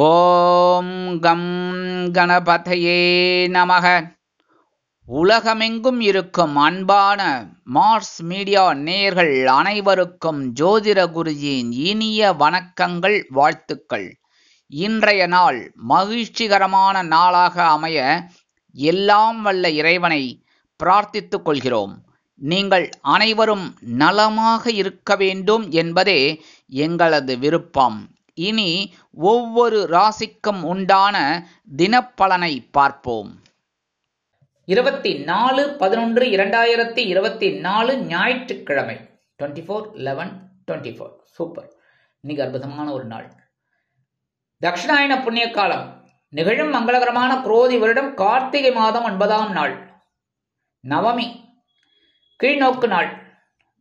ஓம் come கணபதையே நமக. உலகமெங்கும் இருக்கும் அன்பான மார்ஸ் மீடியா நேயர்கள் அனைவருக்கும் ஜோதிட குருஜியின் இனிய வணக்கங்கள், வாழ்த்துக்கள். இன்றைய நாள் மகிழ்ச்சிகரமான நாளாக அமைய எல்லாம் வல்ல இறைவனை பிரார்த்தித்துக் கொள்கிறோம். நீங்கள் அனைவரும் நலமாக இருக்க வேண்டும் என்பதே எங்களது விருப்பம். இனி ஒவ்வொரு ராசிக்கும் உண்டான தினப்பலனை பார்ப்போம். 24/11/2024 ஞாயிற்றுக்கிழமை 24/11/24. சூப்பர். இன்னைக்கு அற்புதமான ஒரு நாள். தட்சிணாயன புண்ணிய காலம், நிகழும் மங்களகரமான குரோதி வருடம் கார்த்திகை மாதம் 9ஆம் நாள், நவமி, கீழ்நோக்கு நாள்.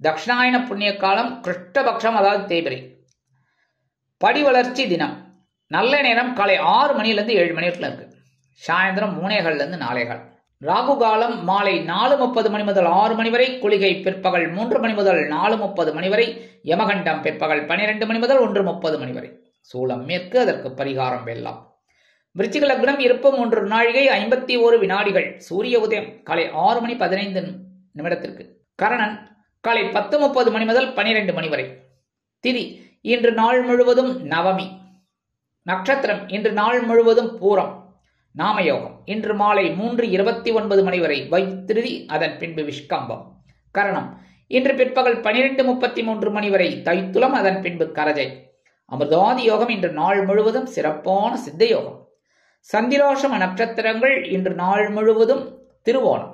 தட்சிணாயன புண்ணிய காலம் கிருஷ்ணபக்ஷம், அதாவது தேய்பிரை. படி வளர்ச்சி தினம். நல்ல நேரம் காலை 6 மணிலேருந்து 7 மணி வரைக்கும் இருக்கு. சாயந்தரம் 3:15 4:15. ராகு காலம் மாலை 4:30 மணி முதல் 6 மணி வரை. குளிகை பிற்பகல் 3 மணி முதல் 4:30 மணி வரை. யமகண்டம் பிற்பகல் 12 மணி முதல் 1:30 மணி வரை. சூலம் மேற்கு, அதற்கு பரிகாரம் வெல்லாம். விருச்சிக லக்னம், இருப்பு 3 நாழிகை 51 வினாடிகள். சூரிய உதயம் காலை 6 மணி 15 நிமிடத்திற்கு. கரணன் காலை 10:30 மணி முதல் 12 மணி வரை. திதி இன்று நாள் முழுவதும் நவமி. நட்சத்திரம் இன்று நாள் முழுவதும் பூரம். நாமயோகம் இன்று மாலை 3:29 மணி வரை வைத்திருதி, அதன் பின்பு விஷ்கம்பம். கரணம் இன்று பிற்பகல் 12:33 மணி வரை தைத்துலம், அதன் பின்பு கரஜை. அமிர்தாதி யோகம் இன்று நாள் முழுவதும் சிறப்பான சித்த யோகம். சந்திராசம நட்சத்திரங்கள் இன்று நாள் முழுவதும் திருவோணம்.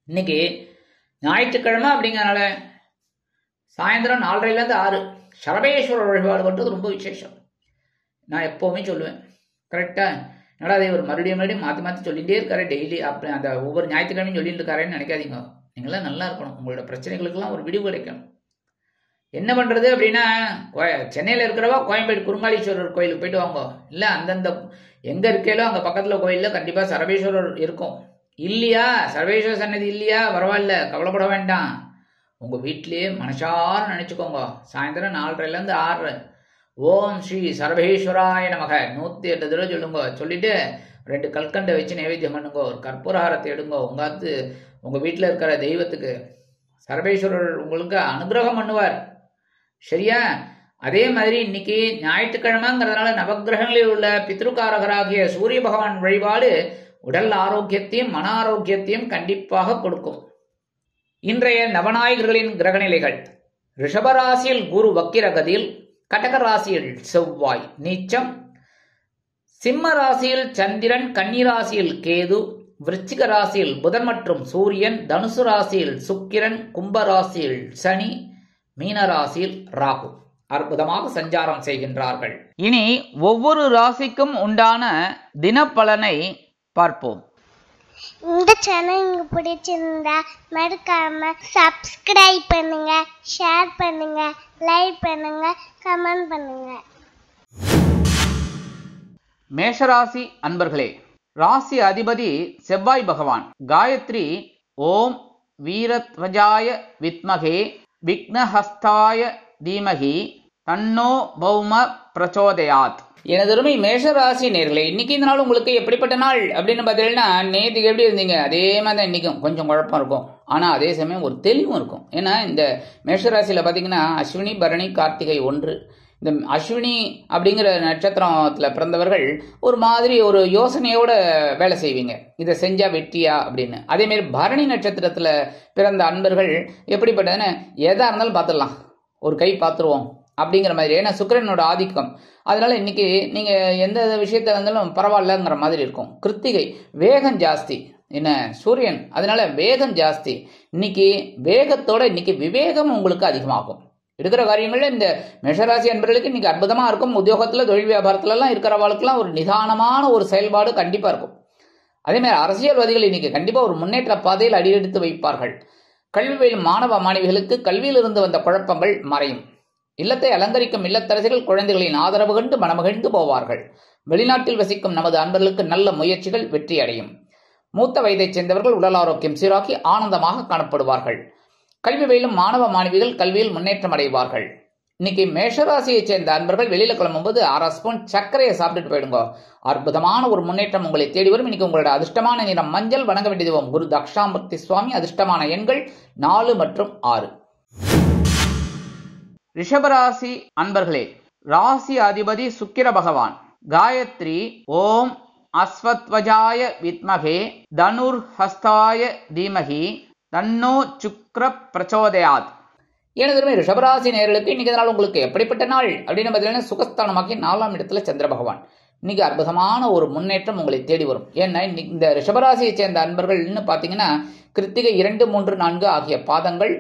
இன்னைக்கு ஞாயிற்றுக்கிழமை அப்படிங்கிறனால சாயந்தரம் 4:30 6 சரபேஸ்வரர் வழிபாடு பண்ணுறது ரொம்ப விசேஷம். நான் எப்போவுமே சொல்லுவேன், கரெக்டாக என்னடா அதை ஒரு மறுபடியும் மாற்றி மாற்றி சொல்லிகிட்டே இருக்காரு டெய்லி. அப்படி அந்த ஒவ்வொரு ஞாயிற்றுக்கிழமையும் சொல்லிட்டு இருக்காருன்னு நினைக்காதீங்க. நீங்களாம் நல்லா இருக்கணும், உங்களோட பிரச்சனைகளுக்கெல்லாம் ஒரு விடிவு கிடைக்கணும். என்ன பண்ணுறது அப்படின்னா, சென்னையில் இருக்கிறவா கோயம்பேடு குருங்காலீஸ்வரர் கோயிலுக்கு போயிட்டு வாங்க. இல்லை அந்தந்த எங்கே இருக்கேலோ அங்கே பக்கத்தில் கோயிலில் கண்டிப்பாக சரபேஸ்வரர் இருக்கும். இல்லையா, சரபேஸ்வர சன்னதி இல்லையா, பரவாயில்ல, கவலைப்பட வேண்டாம். உங்கள் வீட்டிலேயே மனசார நினச்சிக்கோங்க. சாயந்தரம் 4:30 6 ஓம் ஸ்ரீ சர்வேஸ்வராய நமக 108 தடவை சொல்லுங்க. சொல்லிட்டு 2 கல்கண்டை வச்சு நைவேத்தியம் பண்ணுங்க. ஒரு கற்பூரஹாரத்தை எடுங்க. உங்கள் வீட்டில் இருக்கிற தெய்வத்துக்கு சர்வேஸ்வரர் உங்களுக்கு அனுகிரகம் பண்ணுவார். சரியா? அதே மாதிரி இன்னைக்கு ஞாயிற்றுக்கிழமைங்கிறதுனால நவகிரகங்களில் உள்ள பித்ருக்காரகராகிய சூரிய பகவான் வழிபாடு உடல் ஆரோக்கியத்தையும் மன ஆரோக்கியத்தையும் கண்டிப்பாக கொடுக்கும். இன்றைய நவநாயகர்களின் கிரகநிலைகள். ரிஷபராசியில் குரு வக்கிரகதியில், கடக ராசியில் செவ்வாய் நீச்சம், சிம்ம ராசியில் சந்திரன், கன்னி ராசியில் கேது, விருச்சிக ராசியில் புதன் மற்றும் சூரியன், தனுசு ராசியில் சுக்கிரன், கும்ப ராசியில் சனி, மீன ராசியில் ராகு அற்புதமாக சஞ்சாரம் செய்கின்றார்கள். இனி ஒவ்வொரு ராசிக்கும் உண்டான தினப்பலனை பார்ப்போம். இந்த சேனல் உங்களுக்கு பிடிச்சிருந்தா மறக்காம சப்ஸ்கிரைப் பண்ணுங்க, ஷேர் பண்ணுங்க, லைக் பண்ணுங்க, கமெண்ட் பண்ணுங்க. மேஷராசி அன்பர்களே, ராசி அதிபதி செவ்வாய் பகவான். காயத்ரி ஓம் வீரத்வஜாய வித்மகே விக்னஹஸ்தாய தீமகி தன்னோ பௌம பிரச்சோதயாத். எனதருமை மேஷராசி நேர்களே, இன்னைக்கு இந்த நாள் உங்களுக்கு எப்படிப்பட்ட நாள் அப்படின்னு பார்த்தீங்கன்னா, நேற்றுக்கு எப்படி இருந்தீங்க அதே மாதிரி தான் இன்னைக்கும். கொஞ்சம் குழப்பம் இருக்கும், ஆனால் அதே சமயம் ஒரு தெளிவும் இருக்கும். ஏன்னா இந்த மேஷராசியில் பார்த்தீங்கன்னா அஸ்வினி பரணி கார்த்திகை 1. இந்த அஸ்வினி அப்படிங்கிற நட்சத்திரத்தில் பிறந்தவர்கள் ஒரு மாதிரி ஒரு யோசனையோட வேலை செய்வீங்க, இதை செஞ்சால் வெற்றியா அப்படின்னு. அதேமாரி பரணி நட்சத்திரத்தில் பிறந்த அன்பர்கள் எப்படிப்பட்டதுன்னு எதாக இருந்தாலும் பார்த்துடலாம், ஒரு கை பார்த்துருவோம் அப்படிங்கிற மாதிரி. ஏன்னா சுக்கிரனோட ஆதிக்கம், அதனால இன்னைக்கு நீங்க எந்த விஷயத்த இருந்தாலும் பரவாயில்லங்கிற மாதிரி இருக்கும். கிருத்திகை வேகம் ஜாஸ்தி, என்ன சூரியன், அதனால வேகம் ஜாஸ்தி. இன்னைக்கு வேகத்தோட இன்னைக்கு விவேகம் உங்களுக்கு அதிகமாகும். இருக்கிற காரியங்கள்ல இந்த மேஷராசி என்பவர்களுக்கு இன்னைக்கு அற்புதமா இருக்கும். உத்தியோகத்துல தொழில் வியாபாரத்துல எல்லாம் இருக்கிறவர்களுக்கெல்லாம் ஒரு நிதானமான ஒரு செயல்பாடு கண்டிப்பா இருக்கும். அதே மாதிரி அரசியல்வாதிகள் இன்னைக்கு கண்டிப்பா ஒரு முன்னேற்ற பாதையில் அடியெடுத்து வைப்பார்கள். கல்வி பயிலும் மாணவ மாணவிகளுக்கு கல்வியில் இருந்து வந்த குழப்பங்கள் மறையும். இல்லத்தை அலங்கரிக்கும் இல்லத்தரசிகள் குழந்தைகளின் ஆதரவு கண்டு மனமகிழ்ந்து போவார்கள். வெளிநாட்டில் வசிக்கும் நமது அன்பர்களுக்கு நல்ல முயற்சிகள் வெற்றி அடையும். மூத்த வயதைச் சேர்ந்தவர்கள் உடல் ஆரோக்கியம் சீராக்கி ஆனந்தமாக காணப்படுவார்கள். கல்வி பயிலும் மாணவ மாணவிகள் கல்வியில் முன்னேற்றம் அடைவார்கள். இன்னைக்கு மேஷராசியை சேர்ந்த அன்பர்கள் வெளியில கிளம்பும்போது 1/2 ஸ்பூன் சர்க்கரையை சாப்பிட்டுட்டு போயிடுங்க. அற்புதமான ஒரு முன்னேற்றம் உங்களை தேடி வரும். இன்னைக்கு உங்களோட அதிர்ஷ்டமான நிறம் மஞ்சள். வணங்க வேண்டியது குரு தக்ஷாமூர்த்தி சுவாமி. அதிர்ஷ்டமான எண்கள் 4 மற்றும் 6. ரிஷபராசி அன்பர்களே, ராசி அதிபதி சுக்கிர பகவான். காயத்ரி ஓம் அஸ்வத்வஜாய வித்மகே தனுர் ஹஸ்தாய தீமகி தன்னோ சுக்ர பிரச்சோதயாத். எனதுமே ரிஷபராசி நேயர்களுக்கு இன்னைக்கு நாள் உங்களுக்கு எப்படிப்பட்ட நாள் அப்படின்னு பார்த்தீங்கன்னா, சுகஸ்தானமாக்கி 4ஆம் இடத்துல சந்திர பகவான். இன்னைக்கு அற்புதமான ஒரு முன்னேற்றம் உங்களை தேடி வரும். ஏன்னா இந்த ரிஷபராசியை சேர்ந்த அன்பர்கள் பார்த்தீங்கன்னா, கிருத்திகை 2, 3, 4 ஆகிய பாதங்கள்,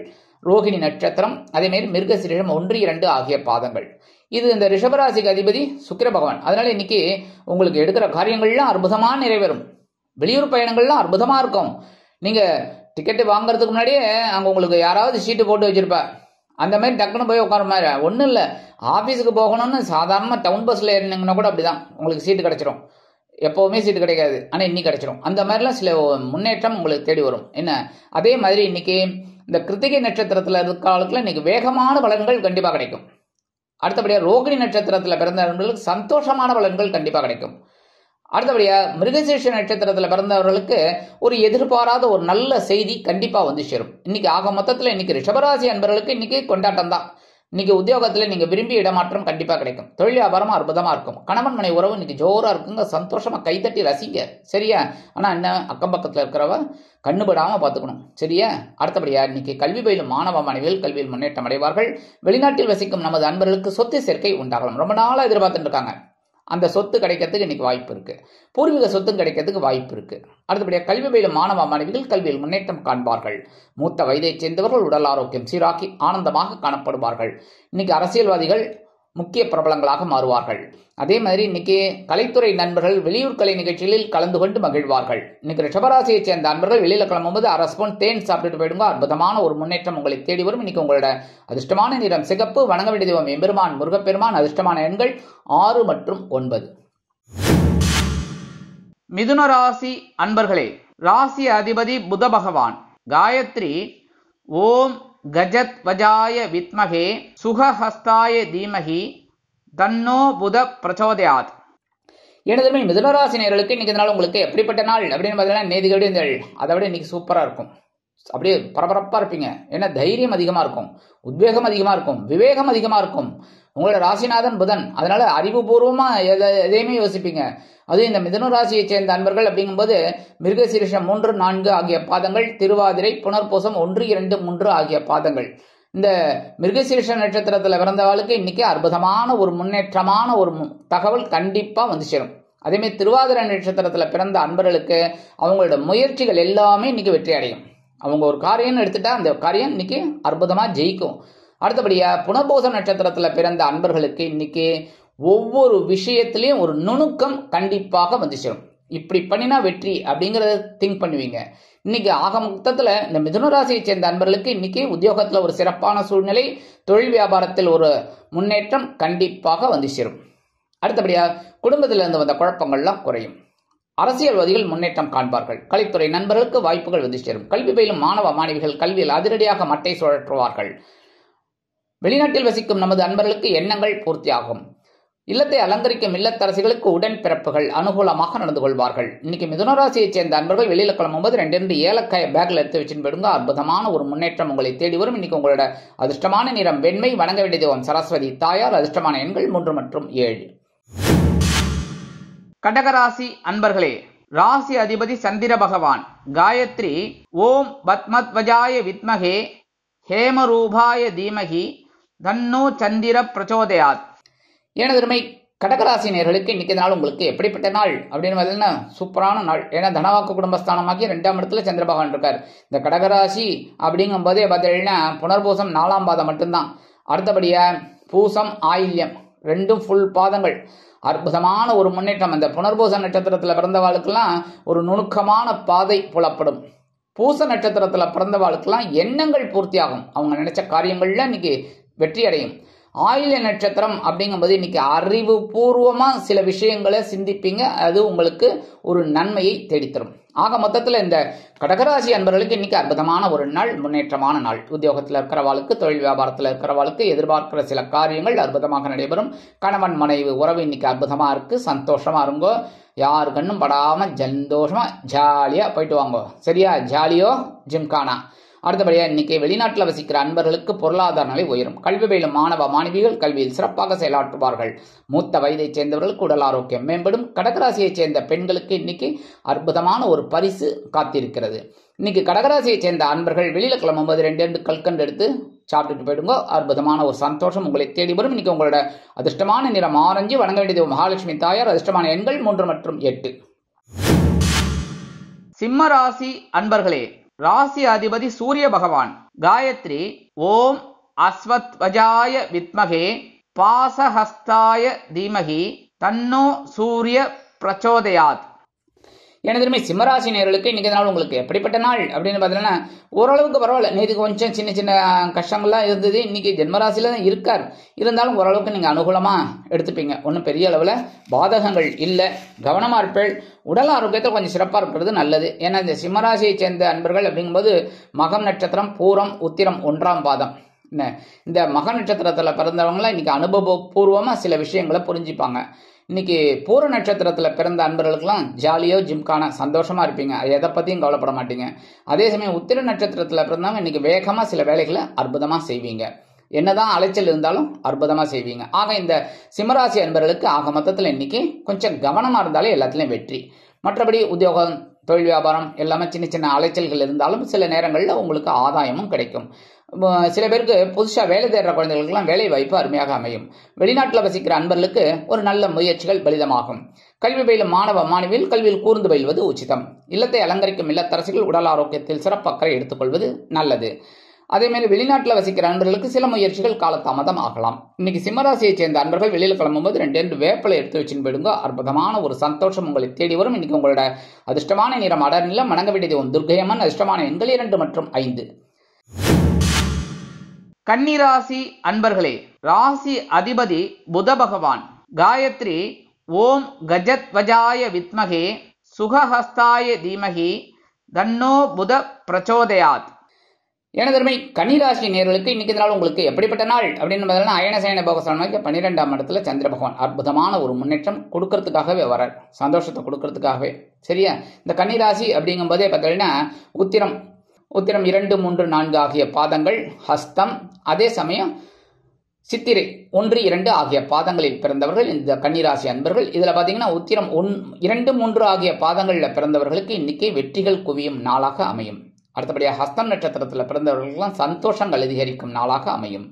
ரோகிணி நட்சத்திரம், அதேமாரி மிருகசீரிஷம் 1, 2 ஆகிய பாதங்கள். இது இந்த ரிஷபராசிக்கு அதிபதி சுக்கிர பகவான். அதனால இன்னைக்கு உங்களுக்கு எடுக்கிற காரியங்கள்லாம் அற்புதமா நிறைவேறும். வெளியூர் பயணங்கள்லாம் அற்புதமா இருக்கும். நீங்க டிக்கெட்டு வாங்குறதுக்கு முன்னாடியே அங்க உங்களுக்கு யாராவது சீட்டு போட்டு வச்சிருப்பா. அந்த மாதிரி டக்குன்னு போய் உட்கார மாதிரி ஒன்றும் இல்லை. ஆஃபீஸுக்கு போகணும்னு சாதாரணமாக டவுன் பஸ்ஸில் ஏறினீங்கன்னா கூட அப்படிதான் உங்களுக்கு சீட்டு கிடைச்சிரும். எப்போவுமே சீட்டு கிடைக்காது, ஆனால் இன்னைக்கு கிடைச்சிரும். அந்த மாதிரிலாம் சில முன்னேற்றம் உங்களுக்கு தேடி வரும். என்ன அதே மாதிரி இன்னைக்கு இந்த கிருத்திகை நட்சத்திரத்தில் இருக்கிற ஆளுக்குள்ள இன்னைக்கு வேகமான பலன்கள் கண்டிப்பாக கிடைக்கும். அடுத்தபடியாக ரோகிணி நட்சத்திரத்தில் பிறந்தவர்களுக்கு சந்தோஷமான பலன்கள் கண்டிப்பாக கிடைக்கும். அடுத்தபடியாக மிருகசீரிஷ நட்சத்திரத்தில் பிறந்தவர்களுக்கு ஒரு எதிர்பாராத ஒரு நல்ல செய்தி கண்டிப்பாக வந்து சேரும். இன்னைக்கு ஆக மொத்தத்தில் இன்னைக்கு ரிஷபராசி அன்பர்களுக்கு இன்னைக்கு கொண்டாட்டம் தான். இன்னைக்கு உத்தியோகத்தில் நீங்கள் விரும்பிய இடமாற்றம் கண்டிப்பாக கிடைக்கும். தொழில் வியாபாரமாக அற்புதமாக இருக்கும். கணவன் மனை உறவு இன்னைக்கு ஜோராக இருக்குங்க. சந்தோஷமாக கைத்தட்டி ரசிங்க. சரியா? ஆனால் என்ன அக்கம் பக்கத்தில் இருக்கிறவ கண்ணுபடாமல் பார்த்துக்கணும். சரியா? அடுத்தபடியாக இன்னைக்கு கல்வி பயிலும் மாணவ மாணவிகள் கல்வியில் முன்னேற்றம் அடைவார்கள். வெளிநாட்டில் வசிக்கும் நமது அன்பர்களுக்கு சொத்து சேர்க்கை உண்டாகலாம். ரொம்ப நாளாக எதிர்பார்த்துட்டு இருக்காங்க. அந்த சொத்து கிடைக்கிறதுக்கு இன்னைக்கு வாய்ப்பு இருக்கு. பூர்வீக சொத்து கிடைக்கிறதுக்கு வாய்ப்பு இருக்கு. அடுத்தபடியாக கல்வி பயிலும் மாணவ மாணவிகள் கல்வியில் முன்னேற்றம் காண்பார்கள். மூத்த வயதைச் சேர்ந்தவர்கள் உடல் ஆரோக்கியம் சீராக்கி ஆனந்தமாக காணப்படுவார்கள். இன்னைக்கு அரசியல்வாதிகள் முக்கிய பிரபலங்களாக மாறுவார்கள். அதே மாதிரி இன்னைக்கு கலைத்துறை நண்பர்கள் வெளியூர் கலை நிகழ்ச்சிகளில் கலந்து கொண்டு மகிழ்வார்கள். இன்னைக்கு ரிஷபராசியை சேர்ந்த அன்பர்கள் வெளியில கிளம்பும்போது 1/2 ஸ்பூன் தேன் சாப்பிட்டுட்டு போயிடுங்க. அற்புதமான ஒரு முன்னேற்றம் உங்களை தேடி வரும். இன்னைக்கு உங்களோட அதிர்ஷ்டமான நிறம் சிகப்பு. வணங்க வேண்டிய தெய்வம் எம்பெருமான் முருகப்பெருமான். அதிர்ஷ்டமான எண்கள் 6 மற்றும் 9. மிதுன ராசி அன்பர்களே, ராசி அதிபதி புத பகவான். காயத்ரி ஓம் கஜத் வஜாய வித்மகே சுகஹஸ்தாய தீமகி தன்னோ புத பிரச்சோதயாத். எனதுமே மிதுனராசினியர்களுக்கு இன்னைக்கு நாள் உங்களுக்கு எப்படிப்பட்ட நாள் அப்படின்னு பார்த்தீங்கன்னா, நேதிகளுடைய இந்த அதை விட இன்னைக்கு சூப்பராக இருக்கும். அப்படியே பரபரப்பாக இருப்பீங்க. ஏன்னா தைரியம் அதிகமாக இருக்கும், உத்வேகம் அதிகமாக இருக்கும், விவேகம் அதிகமாக இருக்கும். உங்களோட ராசிநாதன் புதன். அதனால அறிவுபூர்வமாக எதையுமே யோசிப்பீங்க. அதுவும் இந்த மிதுன ராசியை சேர்ந்த அன்பர்கள் அப்படிங்கும்போது மிருகசீரிஷம் 3, 4 ஆகிய பாதங்கள், திருவாதிரை, புனர்பூசம் 1, 2, 3 ஆகிய பாதங்கள். இந்த மிருகசீரிஷ நட்சத்திரத்தில் பிறந்தவாளுக்கு இன்னைக்கு அற்புதமான ஒரு முன்னேற்றமான ஒரு தகவல் கண்டிப்பாக வந்து சேரும். அதேமாதிரி திருவாதிரை நட்சத்திரத்தில் பிறந்த அன்பர்களுக்கு அவங்களோட முயற்சிகள் எல்லாமே இன்னைக்கு வெற்றி அடையும். அவங்க ஒரு காரியம்னு எடுத்துட்டா அந்த காரியம் இன்னைக்கு அற்புதமாக ஜெயிக்கும். அடுத்தபடியாக புனர்பூசம் நட்சத்திரத்தில் பிறந்த அன்பர்களுக்கு இன்னைக்கு ஒவ்வொரு விஷயத்திலையும் ஒரு நுணுக்கம் கண்டிப்பாக வந்து சேரும். இப்படி பண்ணினா வெற்றி அப்படிங்கிறத திங்க் பண்ணுவீங்க. இன்னைக்கு ஆக மொத்தத்தில் இந்த மிதுன ராசியை சேர்ந்த அன்பர்களுக்கு இன்னைக்கு உத்தியோகத்தில் ஒரு சிறப்பான சூழ்நிலை, தொழில் வியாபாரத்தில் ஒரு முன்னேற்றம் கண்டிப்பாக வந்து சேரும். அடுத்தபடியாக குடும்பத்திலிருந்து வந்த குழப்பங்கள்லாம் குறையும். அரசியல்வாதிகள் முன்னேற்றம் காண்பார்கள். கலைத்துறை நண்பர்களுக்கு வாய்ப்புகள் வந்து சேரும். கல்வி பயிலும் மாணவ மாணவிகள் கல்வியில் அதிரடியாக மட்டை சுழற்றுவார்கள். வெளிநாட்டில் வசிக்கும் நமது அன்பர்களுக்கு எண்ணங்கள் பூர்த்தியாகும். இல்லத்தை அலங்கரிக்கும் இல்லத்தரசிகளுக்கு உடன் பிறப்புகள் அனுகூலமாக நடந்து கொள்வார்கள். இன்னைக்கு மிதுனராசியை சேர்ந்த அன்பர்கள் வெளியில கிளம்பும்போது 2 ஏலக்காய் பேக்ல எடுத்து வச்சுன்னு போயிடுங்க. அற்புதமான ஒரு முன்னேற்றம் உங்களை தேடி வரும். இன்னைக்கு உங்களோட அதிர்ஷ்டமான நிறம் வெண்மை. வணங்க வேண்டிய தெய்வம் சரஸ்வதி தாயார். அதிர்ஷ்டமான எண்கள் 3 மற்றும் 7. கடகராசி அன்பர்களே, ராசி அதிபதி சந்திர பகவான். காயத்ரி ஓம் பத்மத்வஜாய வித்மகே ஹேமரூபாய தீமகி தன்னோ சந்திர பிரச்சோதயாத். எனதுமை கடகராசினியர்களுக்கு இன்னைக்கு நாள் உங்களுக்கு எப்படிப்பட்ட நாள் அப்படின்னு பார்த்தீங்கன்னா சூப்பரான நாள். ஏன்னா தனவாக்கு குடும்பஸ்தானமாக்கி 2ஆம் இடத்துல சந்திர பகவான் இருக்கார். இந்த கடகராசி அப்படிங்கும் போதே பார்த்தீங்கன்னா புனர்பூசம் 4ஆம் பாதம் மட்டும்தான். அடுத்தபடியாக பூசம், ஆயில்யம் 2ம் ஃபுல் பாதங்கள். அற்புதமான ஒரு முன்னேற்றம். அந்த புனர்பூச நட்சத்திரத்தில் பிறந்தவாளுக்கெல்லாம் ஒரு நுணுக்கமான பாதை புலப்படும். பூச நட்சத்திரத்தில் பிறந்தவாளுக்கெல்லாம் எண்ணங்கள் பூர்த்தியாகும். அவங்க நினைச்ச காரியங்கள்ல இன்னைக்கு வெற்றி அடையும். ஆயில்ய நட்சத்திரம் அப்படிங்கும்போது இன்னைக்கு அறிவுபூர்வமா சில விஷயங்களை சிந்திப்பீங்க. அது உங்களுக்கு ஒரு நன்மையை தேடித்தரும். ஆக மொத்தத்தில் இந்த கடகராசி அன்பர்களுக்கு இன்னைக்கு அற்புதமான ஒரு நாள், முன்னேற்றமான நாள். உத்தியோகத்தில் இருக்கிறவாளுக்கு, தொழில் வியாபாரத்தில் இருக்கிறவாளுக்கு எதிர்பார்க்கிற சில காரியங்கள் அற்புதமாக நடைபெறும். கணவன் மனைவி உறவு இன்னைக்கு அற்புதமா இருக்கு. சந்தோஷமா இருங்கோ. யாரு கண்ணும் படாம சந்தோஷமா ஜாலியா போயிட்டு வாங்கோ. சரியா? ஜாலியோ ஜிம்கானா. அடுத்தபடியா இன்னைக்கு வெளிநாட்டில் வசிக்கிற அன்பர்களுக்கு பொருளாதார நிலை உயரும். கல்வி பயிலும் மாணவ மாணவிகள் கல்வியில் சிறப்பாக செயலாற்றுவார்கள். மூத்த வயதைச் சேர்ந்தவர்களுக்கு உடல் ஆரோக்கியம் மேம்படும். கடகராசியைச் சேர்ந்த பெண்களுக்கு இன்னைக்கு அற்புதமான ஒரு பரிசு காத்திருக்கிறது. இன்னைக்கு கடகராசியைச் சேர்ந்த அன்பர்கள் வெளியில கிளம்பும்போது 2 கல்கண்டு எடுத்து சாப்பிட்டுட்டு போயிடுங்க. அற்புதமான ஒரு சந்தோஷம் உங்களை தேடி வரும். இன்னைக்கு உங்களோட அதிர்ஷ்டமான நிறம் ஆரஞ்சு. வணங்க வேண்டியது மகாலட்சுமி தாயார். அதிர்ஷ்டமான எண்கள் 3 மற்றும் 8. சிம்ம ராசி அன்பர்களே, ராசி அதிபதி சூரிய பகவான். காயத்ரி ஓம் அஸ்வத்வஜாய வித்மகே பாசஹஸ்தாய தீமகி தன்னோ சூரிய பிரச்சோதயாத். எனதுமே சிம்மராசி நேயர்களுக்கு இன்னைக்கு நாள் உங்களுக்கு எப்படிப்பட்ட நாள் அப்படின்னு பார்த்தீங்கன்னா ஓரளவுக்கு பரவாயில்ல. நேற்றுக்கு கொஞ்சம் சின்ன சின்ன கஷ்டங்கள்லாம் இருந்தது. இன்னைக்கு ஜென்மராசியில தான் இருக்கார். இருந்தாலும் ஓரளவுக்கு நீங்கள் அனுகூலமாக எடுத்துப்பீங்க. ஒன்றும் பெரிய அளவில் பாதகங்கள் இல்லை. கவனமாக இருப்பேள். உடல் ஆரோக்கியத்தில் கொஞ்சம் சிறப்பாக இருக்கிறது நல்லது. ஏன்னா இந்த சிம்மராசியை சேர்ந்த அன்பர்கள் அப்படிங்கும்போது மகம் நட்சத்திரம், பூரம், உத்திரம் 1ஆம் பாதம். இந்த மக நட்சத்திரத்தில் பிறந்தவங்களாம் இன்னைக்கு அனுபவபூர்வமாக சில விஷயங்களை புரிஞ்சுப்பாங்க. இன்னைக்கு பூர நட்சத்திரத்தில் பிறந்த அன்பர்களுக்கெல்லாம் ஜாலியோ ஜிம்கான சந்தோஷமா இருப்பீங்க. எதை பற்றியும் கவலைப்பட மாட்டீங்க. அதே சமயம் உத்திர நட்சத்திரத்தில் பிறந்தவங்க இன்னைக்கு வேகமாக சில வேலைகளை அற்புதமாக செய்வீங்க. என்னதான் அலைச்சல் இருந்தாலும் அற்புதமாக செய்வீங்க. ஆக இந்த சிம்மராசி அன்பர்களுக்கு ஆக மொத்தத்தில் இன்னைக்கு கொஞ்சம் கவனமாக இருந்தாலே எல்லாத்துலேயும் வெற்றி. மற்றபடி உத்தியோகம், தொழில் வியாபாரம் எல்லாமே சின்ன சின்ன அலைச்சல்கள் இருந்தாலும் சில நேரங்களில் உங்களுக்கு ஆதாயமும் கிடைக்கும். சில பேருக்கு புதுசாக வேலை தேடுற குழந்தைகளுக்கெல்லாம் வேலை வாய்ப்பு அருமையாக அமையும். வெளிநாட்டில் வசிக்கிற அன்பர்களுக்கு ஒரு நல்ல முயற்சிகள் பலிதமாகும். கல்வி பயிலும் மாணவ மாணவியில் கல்வியில் கூர்ந்து பயில்வது உச்சிதம். இல்லத்தை அலங்கரிக்கும் இல்லத்தரசிகள் உடல் ஆரோக்கியத்தில் சிறப்பக்கறை எடுத்துக்கொள்வது நல்லது. அதேமாதிரி வெளிநாட்டில் வசிக்கிற அன்பர்களுக்கு சில முயற்சிகள் காலதாமதம் ஆகலாம். இன்னைக்கு சிம்மராசியை சேர்ந்த அன்பர்கள் வெளியில் கிளம்பும்போது 2 வேப்பிலை எடுத்து வச்சுன்னு போயிடுங்க. அற்புதமான ஒரு சந்தோஷம் உங்களை தேடி வரும். இன்னைக்கு உங்களோட அதிர்ஷ்டமான நிறம் அடர் நிலம். வணங்க வேண்டியது துர்க்கையம்மன். அதிர்ஷ்டமான எண்கள் 2 மற்றும் 5. கன்னிராசி அன்பர்களே, ராசி அதிபதி புத பகவான். காயத்ரி ஓம் கஜத்வஜாய வித்மகே சுகஹஸ்தாய தீமகி தன்னோ புத பிரச்சோதயாத். எனதருமை கன்னிராசி நேயர்களுக்கு இன்னைக்கு நாள் உங்களுக்கு எப்படிப்பட்ட நாள் அப்படின்னு பார்த்தீங்கன்னா அயனசயன போகசான 12ஆம் இடத்துல சந்திர பகவான் அற்புதமான ஒரு முன்னேற்றம் கொடுக்கறதுக்காகவே வரார். சந்தோஷத்தை கொடுக்கறதுக்காகவே. சரியா? இந்த கன்னிராசி அப்படிங்கும்போதே பார்த்தீங்கன்னா உத்திரம் 2, 3, 4 ஆகிய பாதங்கள், ஹஸ்தம், அதே சமயம் சித்திரை 1, 2 ஆகிய பாதங்களில் பிறந்தவர்கள் இந்த கன்னிராசி அன்பர்கள். இதுல பாத்தீங்கன்னா உத்திரம் 2, 3 ஆகிய பாதங்களில் பிறந்தவர்களுக்கு இன்னைக்கு வெற்றிகள் குவியும் நாளாக அமையும். அடுத்தபடியாக ஹஸ்தம் நட்சத்திரத்தில் பிறந்தவர்களுக்கெல்லாம் சந்தோஷங்கள் அதிகரிக்கும் நாளாக அமையும்.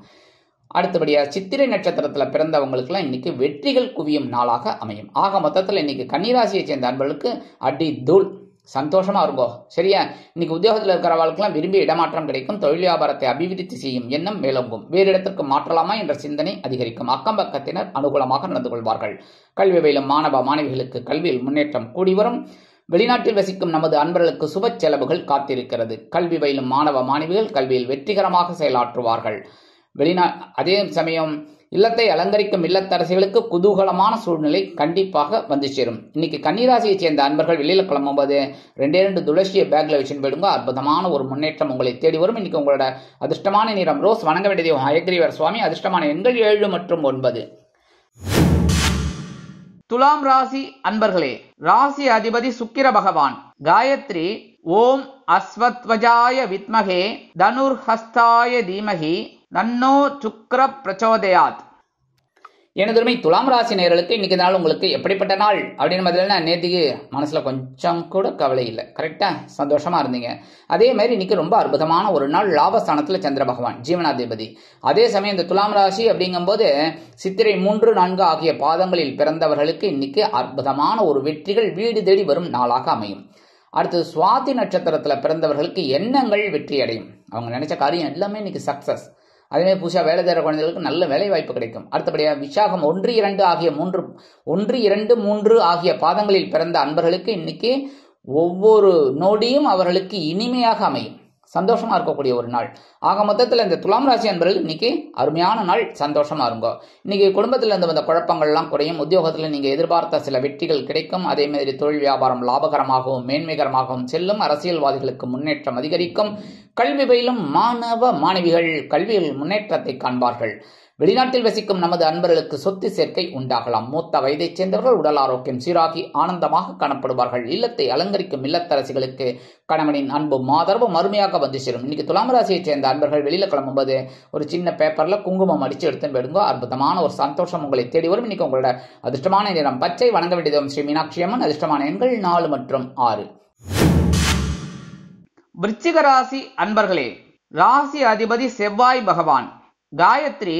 அடுத்தபடியாக சித்திரை நட்சத்திரத்தில் பிறந்தவங்களுக்கெல்லாம் இன்னைக்கு வெற்றிகள் குவியும் நாளாக அமையும். ஆக மொத்தத்தில் இன்னைக்கு கன்னிராசியை சேர்ந்த அன்பர்களுக்கு அடி தூள் சந்தோஷமா இருக்கும். சரியா? இன்னைக்கு உத்தியோகத்தில் இருக்கிறவர்களுக்கெல்லாம் விரும்பிய இடமாற்றம் கிடைக்கும். தொழில் வியாபாரத்தை அபிவிருத்தி செய்யும் எண்ணம் மேலோங்கும். வேறு இடத்திற்கு மாற்றலாமா என்ற சிந்தனை அதிகரிக்கும். அக்கம் பக்கத்தினர் அனுகூலமாக நடந்து கொள்வார்கள். கல்வி பயிலும் மாணவ மாணவிகளுக்கு கல்வியில் முன்னேற்றம் கூடி வரும். வெளிநாட்டில் வசிக்கும் நமது அன்பர்களுக்கு சுப செலவுகள் காத்திருக்கிறது. கல்வி பயிலும் மாணவ மாணவிகள் கல்வியில் வெற்றிகரமாக செயலாற்றுவார்கள். அதே சமயம் இல்லத்தை அலங்கரிக்கும் இல்லத்தரசிகளுக்கு குதூகலமான சூழ்நிலை கண்டிப்பாக வந்து சேரும். இன்னைக்கு கன்னிராசியை சேர்ந்த அன்பர்கள் வெளியில கிளம்பும்போது 2 துளசியை பேக்ல வச்சுன்னு போயிடுங்க. அற்புதமான ஒரு முன்னேற்றம் உங்களை தேடி வரும். இன்னைக்கு உங்களோட அதிர்ஷ்டமான நிறம் ரோஸ். வணங்க வேண்டியது ஹயக்ரீவர் சுவாமி. அதிர்ஷ்டமான எண்கள் 7 மற்றும் 9. துலாம் ராசி அன்பர்களே, ராசி அதிபதி சுக்கிர பகவான். காயத்ரி ஓம் அஸ்வத்வஜாய வித்மகே தனுர்ஹஸ்தாய தீமகி தன்னோ சுக்கிர பிரச்சோதயாத். எனதுமை துலாம் ராசி நேயர்களுக்கு இன்னைக்கு நாள் உங்களுக்கு எப்படிப்பட்ட நாள் அப்படின்னு பார்த்தீங்கன்னா நேற்றுக்கு மனசுல கொஞ்சம் கூட கவலை இல்லை. கரெக்டா? சந்தோஷமா இருந்தீங்க. அதே மாதிரி இன்னைக்கு ரொம்ப அற்புதமான ஒரு நாள். லாபஸ்தானத்துல சந்திர பகவான் ஜீவனாதிபதி. அதே சமயம் இந்த துலாம் ராசி அப்படிங்கும்போது சித்திரை 3, 4 ஆகிய பாதங்களில் பிறந்தவர்களுக்கு இன்னைக்கு அற்புதமான ஒரு வெற்றிகள் வீடு தேடி வரும் நாளாக அமையும். அடுத்தது சுவாதி நட்சத்திரத்துல பிறந்தவர்களுக்கு எண்ணங்கள் வெற்றி அடையும். அவங்க நினைச்ச காரியம் எல்லாமே இன்னைக்கு சக்சஸ். அதேமாதிரி புதுசாக வேலை தேடுற குழந்தைகளுக்கு நல்ல வேலை வாய்ப்பு கிடைக்கும். அடுத்தபடியாக விசாகம் 1, 2 3 ஆகிய பாதங்களில் பிறந்த அன்பர்களுக்கு இன்னைக்கு ஒவ்வொரு நொடியும் அவர்களுக்கு இனிமையாக அமையும். சந்தோஷமா இருக்கக்கூடிய ஒரு நாள். ஆக மொத்தத்தில் இந்த துலாம் ராசி அன்பர்கள் இன்னைக்கு அருமையான நாள், சந்தோஷமா இருங்கோ. இன்னைக்கு குடும்பத்தில் இருந்து வந்த குழப்பங்கள்லாம் குறையும். உத்தியோகத்தில் நீங்க எதிர்பார்த்த சில வெற்றிகள் கிடைக்கும். அதே மாதிரி தொழில் வியாபாரம் லாபகரமாகவும் மேன்மைகரமாகவும் செல்லும். அரசியல்வாதிகளுக்கு முன்னேற்றம் அதிகரிக்கும். கல்வி பயிலும் மாணவ மாணவிகள் கல்வியில் முன்னேற்றத்தை காண்பார்கள். வெளிநாட்டில் வசிக்கும் நமது அன்பர்களுக்கு சொத்து சேர்க்கை உண்டாகலாம். மூத்த வயதைச் சேர்ந்தவர்கள் உடல் ஆரோக்கியம் சீராகி ஆனந்தமாக காணப்படுவார்கள். இல்லத்தை அலங்கரிக்கும் இல்லத்தரசிகளுக்கு கணவனின் அன்பும் ஆதரவும் அருமையாக வந்து சேரும். இன்னைக்கு துலாம் ராசியைச் சேர்ந்த அன்பர்கள் வெளியில கிளம்பும்போது ஒரு சின்ன பேப்பர்ல குங்குமம் அடிச்சு எடுத்து விடுங்க. அற்புதமான ஒரு சந்தோஷம் உங்களை தேடி வரும். இன்னைக்கு உங்களோட அதிர்ஷ்டமான நிறம் பச்சை. வணங்க வேண்டியதும் ஸ்ரீ மீனாட்சி அம்மன். அதிர்ஷ்டமான எண்கள் 4 மற்றும் 6. விருச்சிக ராசி அன்பர்களே, ராசி அதிபதி செவ்வாய் பகவான். காயத்ரி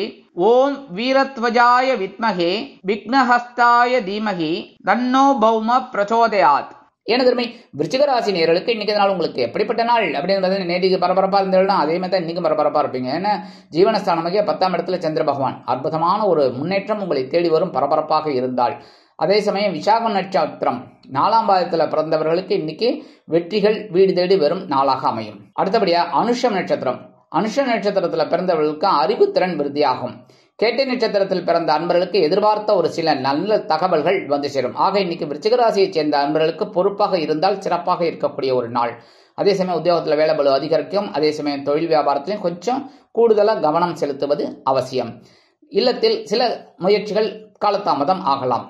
ஓம் வீரத்வஜாய வித்மகே விக்னஹஸ்தாய தீமகி தன்னோ பௌம பிரச்சோதயாத். எனதுமே விருச்சிக ராசி நேயர்களுக்கு இன்னைக்கு நாள் உங்களுக்கு எப்படிப்பட்ட நாள் அப்படின்றது நேற்றுக்கு பரபரப்பா இருந்ததுன்னா அதே மாதிரி தான் இன்னைக்கும் பரபரப்பா இருப்பீங்க. ஏன்னா ஜீவனஸ்தானமாக 10ஆம் இடத்துல சந்திர பகவான். அற்புதமான ஒரு முன்னேற்றம் உங்களை தேடி வரும் பரபரப்பாக இருந்தால். அதே சமயம் விசாகம் நட்சத்திரம் 4ஆம் பாதத்தில் பிறந்தவர்களுக்கு இன்னைக்கு வெற்றிகள் வீடு தேடி வரும் நாளாக அமையும். அடுத்தபடியா அனுஷம் நட்சத்திரம். அனுஷ நட்சத்திரத்தில் பிறந்தவர்களுக்கு அறிவுத்திறன் விருத்தியாகும். கேட்டை நட்சத்திரத்தில் பிறந்த அன்பர்களுக்கு எதிர்பார்த்த ஒரு சில நல்ல தகவல்கள் வந்து சேரும். ஆக இன்னைக்கு விருச்சிக ராசியைச் சேர்ந்த அன்பர்களுக்கு பொறுப்பாக இருந்தால் சிறப்பாக இருக்கக்கூடிய ஒரு நாள். அதே சமயம் உத்தியோகத்தில் வேலை பளு அதிகரிக்கும். அதே சமயம் தொழில் வியாபாரத்திலையும் கொஞ்சம் கூடுதலாக கவனம் செலுத்துவது அவசியம். இல்லத்தில் சில முயற்சிகள் காலதாமதம் ஆகலாம்,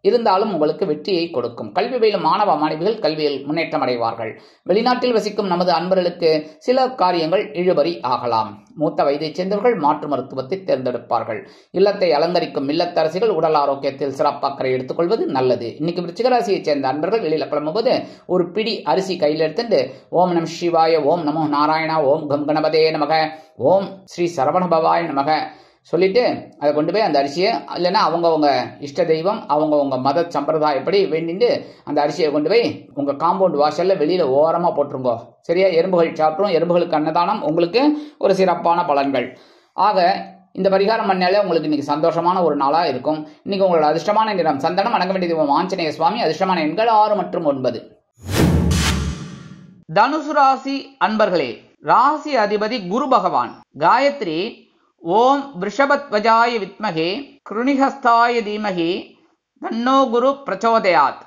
இருந்தாலும் உங்களுக்கு வெற்றியை கொடுக்கும். கல்வி பயிலும் மாணவ மாணவிகள் கல்வியில் முன்னேற்றம் அடைவார்கள். வெளிநாட்டில் வசிக்கும் நமது அன்பர்களுக்கு சில காரியங்கள் இழுபறி ஆகலாம். மூத்த வயதைச் சேர்ந்தவர்கள் மாற்று மருத்துவத்தை தேர்ந்தெடுப்பார்கள். இல்லத்தை அலங்கரிக்கும் இல்லத்தரசிகள் உடல் ஆரோக்கியத்தில் சிறப்பு அக்கறை எடுத்துக்கொள்வது நல்லது. இன்னைக்கு விருச்சிக ராசியைச் சேர்ந்த அன்பர்கள் வெளியில கிளம்பும்போது ஒரு பிடி அரிசி கையில் எடுத்துட்டு ஓம் நம சிவாய, ஓம் நமோ நாராயணா, ஓம் கம் கணபதே நமக, ஓம் ஸ்ரீ சரவணபவாய நமக சொல்லிட்டு அதை கொண்டு போய் அந்த அரிசியை, இல்லைன்னா அவங்கவுங்க இஷ்ட தெய்வம் அவங்கவுங்க மத சம்பிரதாயப்படி வேண்டிட்டு அந்த அரிசியை கொண்டு போய் உங்க காம்பவுண்ட் வாசல்ல வெளியில ஓரமா போட்டுருங்கோ. சரியா? எறும்புகள் சாப்பிட்ரும். எறும்புகளுக்கு அன்னதானம். உங்களுக்கு ஒரு சிறப்பான பலன்கள். ஆக இந்த பரிகாரம் பண்ணாலே உங்களுக்கு இன்னைக்கு சந்தோஷமான ஒரு நாளா இருக்கும். இன்னைக்கு உங்களோட அதிர்ஷ்டமான நிறம் சந்தனம். வணங்க வேண்டியது ஆஞ்சநேய சுவாமி. அதிர்ஷ்டமான எண்கள் 6 மற்றும் 9. தனுசு ராசி அன்பர்களே, ராசி அதிபதி குரு பகவான். காயத்ரி ஓம் ரிஷபத்வஜாய வித்மகே கிருணிஹஸ்தாய தீமகி தன்னோ குரு பிரச்சோதயாத்.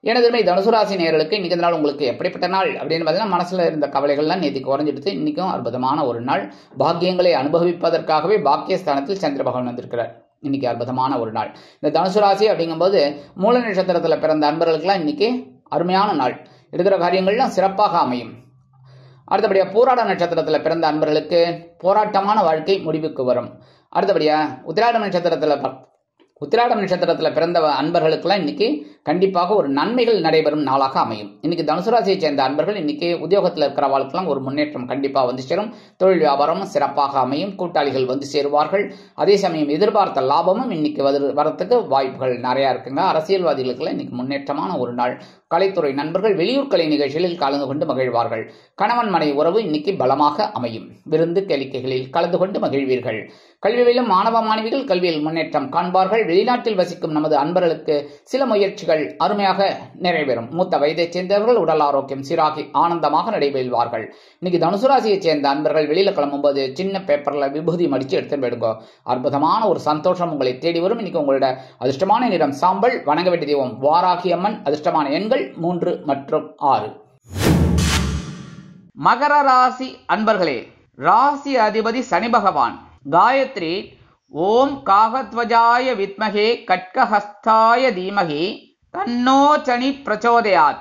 எனதுமே தனுசு ராசி நேயர்களுக்கு இன்னைக்கு நாள் உங்களுக்கு எப்படிப்பட்ட நாள் அப்படின்னு பார்த்தீங்கன்னா மனசுல இருந்த கவலைகள்லாம் நேற்று குறைஞ்சிடுத்து. இன்னைக்கும் அற்புதமான ஒரு நாள். பாக்கியங்களை அனுபவிப்பதற்காகவே பாக்கியஸ்தானத்தில் சந்திர பகவான் வந்திருக்கிறார். இன்னைக்கு அற்புதமான ஒரு நாள். இந்த தனுசு ராசி அப்படிங்கும்போது மூல நட்சத்திரத்தில் பிறந்த அன்பர்களுக்கெல்லாம் இன்னைக்கு அருமையான நாள். எடுக்கிற காரியங்கள்லாம் சிறப்பாக அமையும். அடுத்தபடியா பூராட நட்சத்திரத்தில் பிறந்த அன்பர்களுக்கு போராட்டமான வாழ்க்கை முடிவுக்கு வரும். அடுத்தபடியா உத்திராடம் நட்சத்திரத்தில் பிறந்த அன்பர்களுக்கெல்லாம் இன்னைக்கு கண்டிப்பாக ஒரு நன்மைகள் நடைபெறும் நாளாக அமையும். இன்னைக்கு தனுசு ராசியை சேர்ந்த அன்பர்கள் இன்னைக்கு உத்தியோகத்தில் இருக்கிற வாழ்க்கெல்லாம் ஒரு முன்னேற்றம் கண்டிப்பாக வந்து சேரும். தொழில் வியாபாரமும் சிறப்பாக அமையும். கூட்டாளிகள் வந்து சேருவார்கள். அதே சமயம் எதிர்பார்த்த லாபமும் இன்னைக்கு வரத்துக்கு வாய்ப்புகள் நிறைய இருக்குங்க. அரசியல்வாதிகளுக்கெல்லாம் இன்னைக்கு முன்னேற்றமான ஒரு நாள். கலைத்துறை நண்பர்கள் வெளியூர் கலை நிகழ்ச்சிகளில் கலந்து கொண்டு மகிழ்வார்கள். கணவன் மனைவி உறவு இன்னைக்கு பலமாக அமையும். விருந்து கேளிக்கைகளில் கலந்து கொண்டு மகிழ்வீர்கள். கல்வியிலும் மாணவ மாணவிகள் கல்வியில் முன்னேற்றம் காண்பார்கள். வெளிநாட்டில் வசிக்கும் நமது அன்பர்களுக்கு சில முயற்சிகள் அருமையாக நிறைவேறும். மூத்த வயதைச் சேர்ந்தவர்கள் உடல் ஆரோக்கியம் சீராகி ஆனந்தமாக நடைபெறுவார்கள். இன்னைக்கு தனுசு ராசியைச் சேர்ந்த அன்பர்கள் வெளியில கிளம்பும்போது சின்ன பேப்பர்ல விபூதி மடிச்சு எடுத்து விடுங்க. அற்புதமான ஒரு சந்தோஷம் உங்களை தேடி வரும். இன்னைக்கு உங்களோட அதிர்ஷ்டமான நிறம் சாம்பல். வணங்க வேண்டிய தெய்வம் வாராகி அம்மன். அதிர்ஷ்டமான எண்கள் 3 மற்றும் 6. மகர ராசி அன்பர்களே, ராசி அதிபதி சனி பகவான். காயத்ரி ஓம் காகத்வஜாய வித்மகே கட்கஹஸ்தாய தீமகி தன்னோ சனி பிரச்சோதயாத்.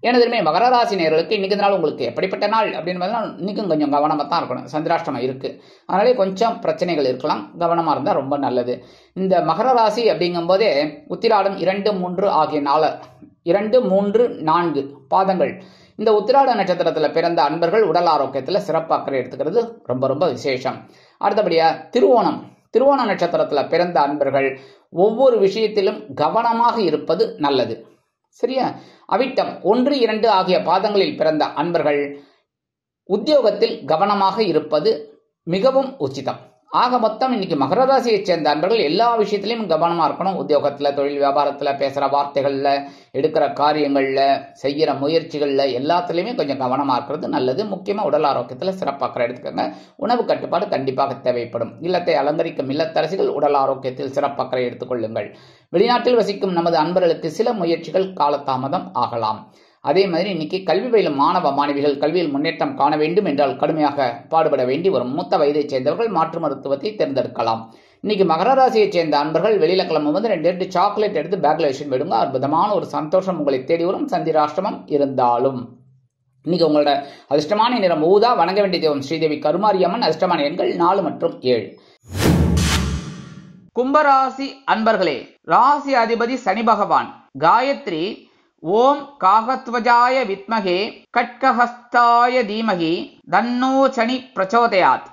எனதுமே மகர ராசி நேயர்களுக்கு இன்னைக்கு நாள் உங்களுக்கு எப்படிப்பட்ட நாள் அப்படின்னு பார்த்தீங்கன்னா இன்னைக்கும் கொஞ்சம் கவனமாக தான் இருக்கணும். சந்திராஷ்டமம் இருக்கு, அதனாலே கொஞ்சம் பிரச்சனைகள் இருக்கலாம். கவனமாக இருந்தால் ரொம்ப நல்லது. இந்த மகர ராசி அப்படிங்கும்போதே உத்திராடம் 2, 3 ஆகிய 2, 3, 4 பாதங்கள். இந்த உத்திராட நட்சத்திரத்தில் பிறந்த அன்பர்கள் உடல் ஆரோக்கியத்தில் சிறப்பு அக்கறை எடுத்துக்கிறது ரொம்ப ரொம்ப விசேஷம். அடுத்தபடியா திருவோண நட்சத்திரத்தில் பிறந்த அன்பர்கள் ஒவ்வொரு விஷயத்திலும் கவனமாக இருப்பது நல்லது. சரியா? அவிட்டம் 1, 2 ஆகிய பாதங்களில் பிறந்த அன்பர்கள் உத்தியோகத்தில் கவனமாக இருப்பது மிகவும் உச்சிதம். ஆக மொத்தம் இன்னைக்கு மகர ராசியைச் சேர்ந்த அன்பர்கள் எல்லா விஷயத்திலையும் கவனமா இருக்கணும். உத்தியோகத்துல, தொழில் வியாபாரத்துல, பேசுற வார்த்தைகள்ல, எடுக்கிற காரியங்கள்ல, செய்யற முயற்சிகள்ல எல்லாத்துலயுமே கொஞ்சம் கவனமா இருக்கிறது நல்லது. முக்கியமா உடல் ஆரோக்கியத்துல சிறப்பாக எடுத்துக்கோங்க. உணவு கட்டுப்பாடு கண்டிப்பாக தேவைப்படும். இல்லத்தை அலங்கரிக்கும் இல்லத்தரசிகள் உடல் ஆரோக்கியத்தில் சிறப்பாக எடுத்துக்கொள்ளுங்கள். வெளிநாட்டில் வசிக்கும் நமது அன்பர்களுக்கு சில முயற்சிகள் காலதாமதம் ஆகலாம். அதே மாதிரி இன்னைக்கு கல்வி பயிலும் மாணவ மாணவிகள் கல்வியில் முன்னேற்றம் காண வேண்டும் என்றால் கடுமையாக பாடுபட வேண்டி வரும். மூத்த வயதைச் சேர்ந்தவர்கள் மாற்று மருத்துவத்தை தேர்ந்தெடுக்கலாம். இன்னைக்கு மகர ராசியைச் சேர்ந்த அன்பர்கள் வெளியில கிளம்பும் 2 சாக்லேட் எடுத்து பேக்ல வச்சுட்டு போயிடுங்க. அற்புதமான ஒரு சந்தோஷம் உங்களை தேடி வரும். சந்திராஷ்டமம் இருந்தாலும் இன்னைக்கு உங்களோட அதிர்ஷ்டமான நிறம் ஊதா. வணங்க வேண்டிய தெய்வம் ஸ்ரீதேவி கருமாரியம்மன். அதிர்ஷ்டமான எண்கள் 4 மற்றும் 7. கும்பராசி அன்பர்களே, ராசி அதிபதி சனி பகவான். காயத்ரி ஓம் காகத்வஜாய வித்மகே கட்கஹஸ்தாய தீமகி தன்னோ சனி பிரச்சோதயாத்.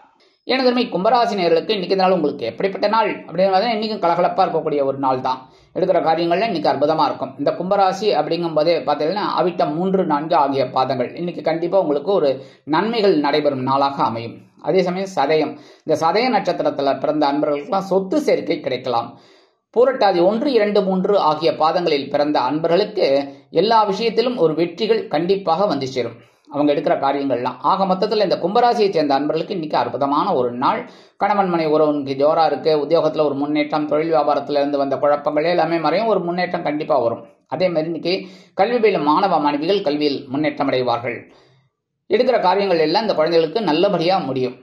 எனது கும்பராசி நேயர்களுக்கு இன்னைக்கு நாள் உங்களுக்கு எப்படிப்பட்ட நாள் அப்படின்னு இன்னைக்கும் கலகலப்பா இருக்கக்கூடிய ஒரு நாள் தான். எடுக்கிற காரியங்கள்ல இன்னைக்கு அற்புதமா இருக்கும். இந்த கும்பராசி அப்படிங்கும் போதே பார்த்தீங்கன்னா அவிட்டம் 3, 4 ஆகிய பாதங்கள் இன்னைக்கு கண்டிப்பா உங்களுக்கு ஒரு நன்மைகள் நடைபெறும் நாளாக அமையும். அதே சமயம் சதயம், இந்த சதய நட்சத்திரத்துல பிறந்த அன்பர்களுக்கெல்லாம் சொத்து சேர்க்கை கிடைக்கலாம். பூரட்டாதி 1, 2, 3 ஆகிய பாதங்களில் பிறந்த அன்பர்களுக்கு எல்லா விஷயத்திலும் ஒரு வெற்றிகள் கண்டிப்பாக வந்து சேரும். அவங்க எடுக்கிற காரியங்கள்லாம். ஆக மொத்தத்தில் இந்த கும்பராசியை சேர்ந்த அன்பர்களுக்கு இன்னைக்கு அற்புதமான ஒரு நாள். கணவன் மனை உறவுக்கு ஜோரா இருக்கு. உத்தியோகத்துல ஒரு முன்னேற்றம், தொழில் வியாபாரத்துல இருந்து வந்த குழப்பங்களே எல்லாமே மறையும். ஒரு முன்னேற்றம் கண்டிப்பா வரும். அதே மாதிரி இன்னைக்கு கல்வி பயிலும் மாணவ மாணவிகள் கல்வியில் முன்னேற்றம் அடைவார்கள். எடுக்கிற காரியங்கள் எல்லாம் இந்த குழந்தைகளுக்கு நல்லபடியா முடியும்.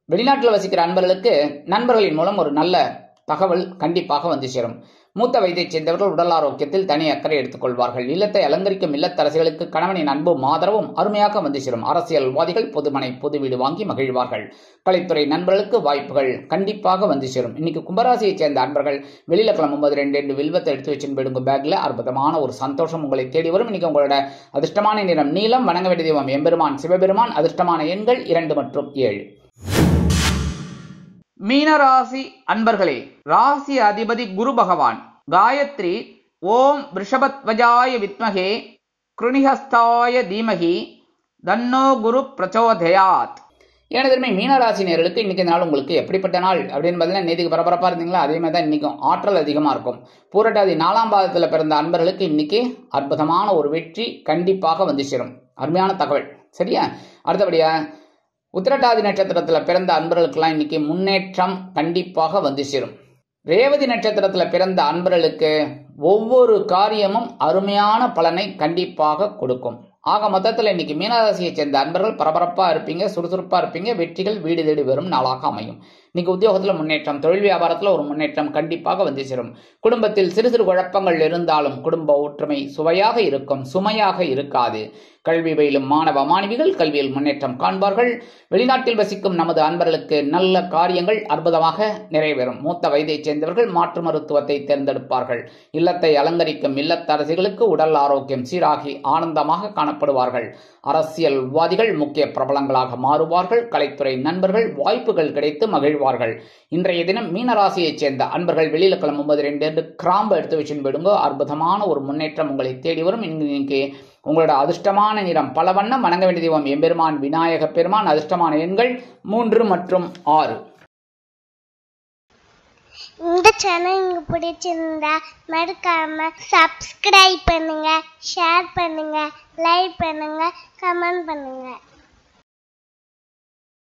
வெளிநாட்டில் வசிக்கிற அன்பர்களுக்கு நண்பர்களின் மூலம் ஒரு நல்ல தகவல் கண்டிப்பாக வந்து சேரும். மூத்த வயதைச் சேர்ந்தவர்கள் உடல் ஆரோக்கியத்தில் தனி அக்கறை எடுத்துக்கொள்வார்கள். இல்லத்தை அலங்கரிக்கும் இல்லத்தரசிகளுக்கு கணவனின் அன்பும் ஆதரவும் அருமையாக வந்து சேரும். அரசியல்வாதிகள் பொதுமனை பொது வீடு வாங்கி மகிழ்வார்கள். கலைத்துறை நண்பர்களுக்கு வாய்ப்புகள் கண்டிப்பாக வந்து சேரும். இன்னைக்கு கும்பராசியைச் சேர்ந்த அன்பர்கள் வெளியில கிளம்பும்போது 2 வில்வத்தை எடுத்து வச்சுன்னு போயிடுங்க பேக்ல. அற்புதமான ஒரு சந்தோஷம் உங்களை தேடி வரும். இன்னைக்கு உங்களோட அதிர்ஷ்டமான நிறம் நீலம். வணங்க வேண்டிய தெய்வம் எம்பெருமான் சிவபெருமான். அதிர்ஷ்டமான எண்கள் 2 மற்றும் 7. மீனராசி அன்பர்களே, ராசி அதிபதி குரு பகவான். காயத்ரி ஓம் ரிஷபத்வஜாய வித்மகே கிருணிஹஸ்தாய தீமகி தன்னோ குரு பிரச்சோதயாத். எனது மீனராசி நேயர்களுக்கு இன்னைக்கு நாள் உங்களுக்கு எப்படிப்பட்ட நாள் அப்படின்னு பார்த்தீங்கன்னா, நேற்றுக்கு பரபரப்பா இருந்தீங்களா அதே மாதிரி தான் இன்னைக்கும் ஆற்றல் அதிகமா இருக்கும். பூரட்டாதி 4ஆம் பாதத்தில் பிறந்த அன்பர்களுக்கு இன்னைக்கு அற்புதமான ஒரு வெற்றி கண்டிப்பாக வந்து சேரும். அருமையான தகவல். சரியா? அடுத்தபடியா உத்திரட்டாதி நட்சத்திரத்துல பிறந்த அன்பர்களுக்கெல்லாம் இன்னைக்கு முன்னேற்றம் கண்டிப்பாக வந்து சேரும். ரேவதி நட்சத்திரத்துல பிறந்த அன்பர்களுக்கு ஒவ்வொரு காரியமும் அருமையான பலனை கண்டிப்பாக கொடுக்கும். ஆக மொத்தத்தில் இன்னைக்கு மீனராசியை சேர்ந்த அன்பர்கள் பரபரப்பா இருப்பீங்க, சுறுசுறுப்பா இருப்பீங்க. வெற்றிகள் வீடு தேடி வரும் நாளாக அமையும். இன்னைக்கு உத்தியோகத்துல முன்னேற்றம், தொழில் வியாபாரத்துல ஒரு முன்னேற்றம் கண்டிப்பாக வந்து சேரும். குடும்பத்தில் சிறு சிறு குழப்பங்கள் இருந்தாலும் குடும்ப ஒற்றுமை சுவையாக இருக்கும், சுமையாக இருக்காது. கல்வி பயிலும் மாணவ மாணவிகள் கல்வியில் முன்னேற்றம் காண்பார்கள். வெளிநாட்டில் வசிக்கும் நமது அன்பர்களுக்கு நல்ல காரியங்கள் அற்புதமாக நிறைவேறும். மூத்த வயதைச் சேர்ந்தவர்கள் மாற்று மருத்துவத்தை தேர்ந்தெடுப்பார்கள். இல்லத்தை அலங்கரிக்கும் இல்லத்தரசிகளுக்கு உடல் ஆரோக்கியம் சீராகி ஆனந்தமாக காணப்படுவார்கள். அரசியல்வாதிகள் முக்கிய பிரபலங்களாக மாறுவார்கள். கலைத்துறை நண்பர்கள் வாய்ப்புகள் கிடைத்து மகிழ்வார்கள். இன்றைய தினம் மீனராசியைச் சேர்ந்த அன்பர்கள் வெளியில கிளம்பும்போது 2 கிராம்பு எடுத்து வச்சுன்னு போயிடுங்க. அற்புதமான ஒரு முன்னேற்றம் உங்களை தேடி வரும். இன்னைக்கு உங்களோட அதிர்ஷ்டமான நிறம் பல வண்ணம். வணங்க வேண்டிய தெய்வம் எம்பெருமான் விநாயக பெருமான். அதிர்ஷ்டமான எண்கள் 3 மற்றும் 6. இந்த சேனல் உங்களுக்கு பிடிச்சிருந்தா மறக்காம சப்ஸ்கிரைப் பண்ணுங்க, ஷேர் பண்ணுங்க, லைக் பண்ணுங்க, கமெண்ட் பண்ணுங்க.